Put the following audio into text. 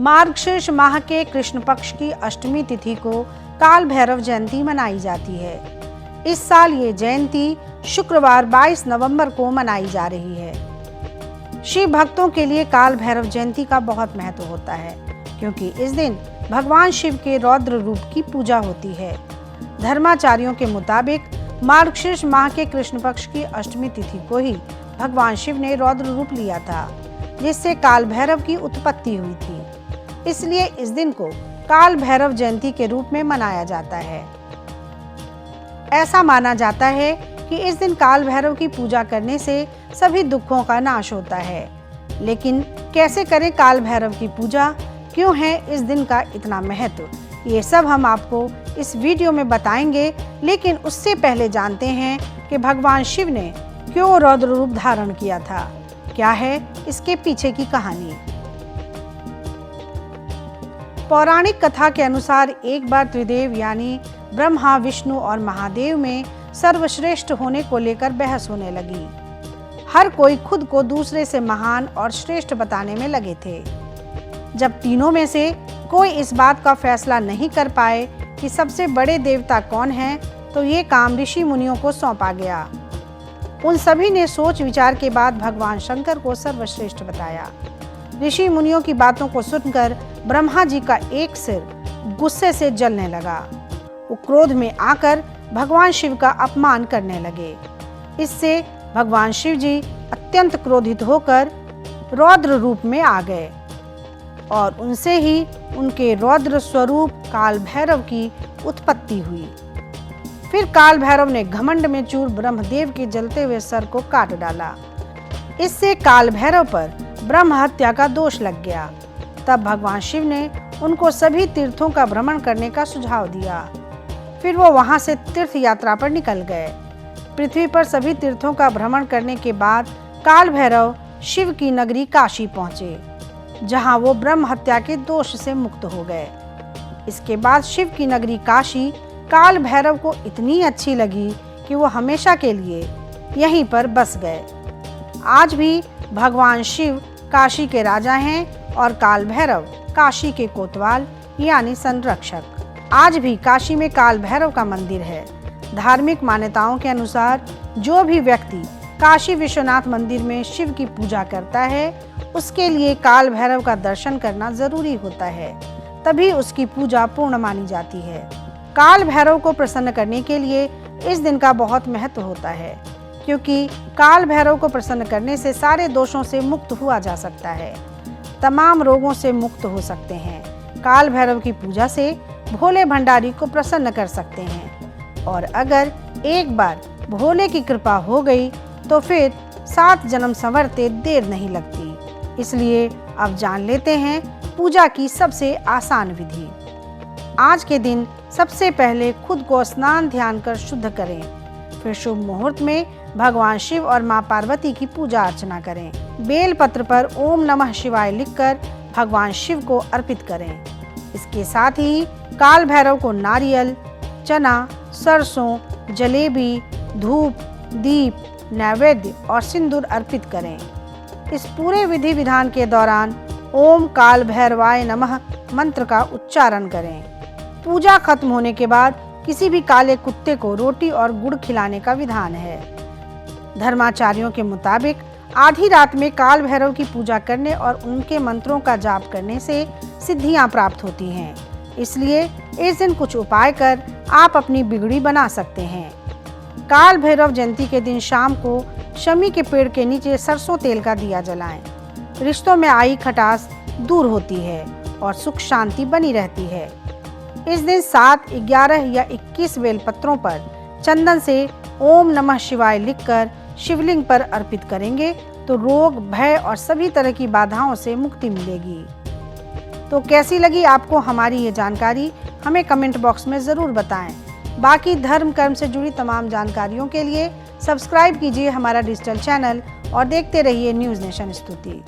मार्गशीर्ष माह के कृष्ण पक्ष की अष्टमी तिथि को काल भैरव जयंती मनाई जाती है। इस साल ये जयंती शुक्रवार 22 नवंबर को मनाई जा रही है। शिव भक्तों के लिए काल भैरव जयंती का बहुत महत्व होता है, क्योंकि इस दिन भगवान शिव के रौद्र रूप की पूजा होती है। धर्माचार्यों के मुताबिक मार्गशीर्ष माह के कृष्ण पक्ष की अष्टमी तिथि को ही भगवान शिव ने रौद्र रूप लिया था, जिससे काल भैरव की उत्पत्ति हुई थी। इसलिए इस दिन को काल भैरव जयंती के रूप में मनाया जाता है। ऐसा माना जाता है कि इस दिन काल भैरव की पूजा करने से सभी दुखों का नाश होता है। लेकिन कैसे करें काल भैरव की पूजा, क्यों है इस दिन का इतना महत्व, ये सब हम आपको इस वीडियो में बताएंगे। लेकिन उससे पहले जानते हैं कि भगवान शिव ने क्यों रौद्र रूप धारण किया था, क्या है इसके पीछे की कहानी। पौराणिक कथा के अनुसार एक बार त्रिदेव यानी ब्रह्मा, विष्णु और महादेव में सर्वश्रेष्ठ होने को लेकर बहस होने लगी। हर कोई खुद को दूसरे से महान और श्रेष्ठ बताने में लगे थे। जब तीनों में से कोई इस बात का फैसला नहीं कर पाए कि सबसे बड़े देवता कौन हैं, तो ये काम ऋषि मुनियों को सौंपा गया। उन सभी ने सोच विचार के बाद भगवान शंकर को सर्वश्रेष्ठ बताया। ऋषि मुनियों की बातों को सुनकर ब्रह्मा जी का एक सिर गुस्से से जलने लगा। वो क्रोध में आकर भगवान शिव का अपमान करने लगे। इससे भगवान शिव जी अत्यंत क्रोधित होकर रौद्र रूप में आ गए और उनसे ही उनके रौद्र स्वरूप काल भैरव की उत्पत्ति हुई। फिर काल भैरव ने घमंड में चूर ब्रह्मदेव के जलते हुए सर को काट डाला। इससे काल भैरव पर ब्रह्म हत्या का दोष लग गया। तब भगवान शिव ने उनको सभी तीर्थों का भ्रमण करने का सुझाव दिया। फिर वो वहां से तीर्थ यात्रा पर निकल गए। पृथ्वी पर सभी तीर्थों का भ्रमण करने के बाद काल भैरव शिव की नगरी काशी पहुंचे, जहां वो ब्रह्म हत्या के दोष से मुक्त हो गए। इसके बाद शिव की नगरी काशी काल भैरव को इतनी अच्छी लगी कि वो हमेशा के लिए यहीं पर बस गए। आज भी भगवान शिव काशी के राजा हैं और काल भैरव काशी के कोतवाल यानी संरक्षक। आज भी काशी में काल भैरव का मंदिर है। धार्मिक मान्यताओं के अनुसार जो भी व्यक्ति काशी विश्वनाथ मंदिर में शिव की पूजा करता है, उसके लिए काल भैरव का दर्शन करना जरूरी होता है, तभी उसकी पूजा पूर्ण मानी जाती है। काल भैरव को प्रसन्न करने के लिए इस दिन का बहुत महत्व होता है, क्योंकि काल भैरव को प्रसन्न करने से सारे दोषों से मुक्त हुआ जा सकता है, तमाम रोगों से मुक्त हो सकते हैं। काल भैरव की पूजा से भोले भंडारी को प्रसन्न कर सकते हैं, और अगर एक बार भोले की कृपा हो गई तो फिर 7 जन्म संवरते देर नहीं लगती। इसलिए अब जान लेते हैं पूजा की सबसे आसान विधि। आज के दिन सबसे पहले खुद को स्नान ध्यान कर शुद्ध करें। फिर शुभ मुहूर्त में भगवान शिव और मां पार्वती की पूजा अर्चना करें। बेल पत्र पर ओम नमः शिवाय लिखकर भगवान शिव को अर्पित करें। इसके साथ ही काल भैरव को नारियल, चना, सरसों, जलेबी, धूप, दीप, नैवेद्य और सिंदूर अर्पित करें। इस पूरे विधि विधान के दौरान ओम काल भैरवाय नमः मंत्र का उच्चारण करें। पूजा खत्म होने के बाद किसी भी काले कुत्ते को रोटी और गुड़ खिलाने का विधान है। धर्माचार्यों के मुताबिक आधी रात में काल भैरव की पूजा करने और उनके मंत्रों का जाप करने से सिद्धियां प्राप्त होती हैं। इसलिए इस दिन कुछ उपाय कर आप अपनी बिगड़ी बना सकते हैं। काल भैरव जयंती के दिन शाम को शमी के पेड़ के नीचे सरसों तेल का दिया जलाएं। रिश्तों में आई खटास दूर होती है और सुख शांति बनी रहती है। इस दिन 7, 11 या 21 बेल पत्रों पर चंदन से ओम नमः शिवाय लिखकर शिवलिंग पर अर्पित करेंगे तो रोग, भय और सभी तरह की बाधाओं से मुक्ति मिलेगी। तो कैसी लगी आपको हमारी ये जानकारी, हमें कमेंट बॉक्स में ज़रूर बताएं। बाकी धर्म कर्म से जुड़ी तमाम जानकारियों के लिए सब्सक्राइब कीजिए हमारा डिजिटल चैनल और देखते रहिए न्यूज़ नेशन स्तुति।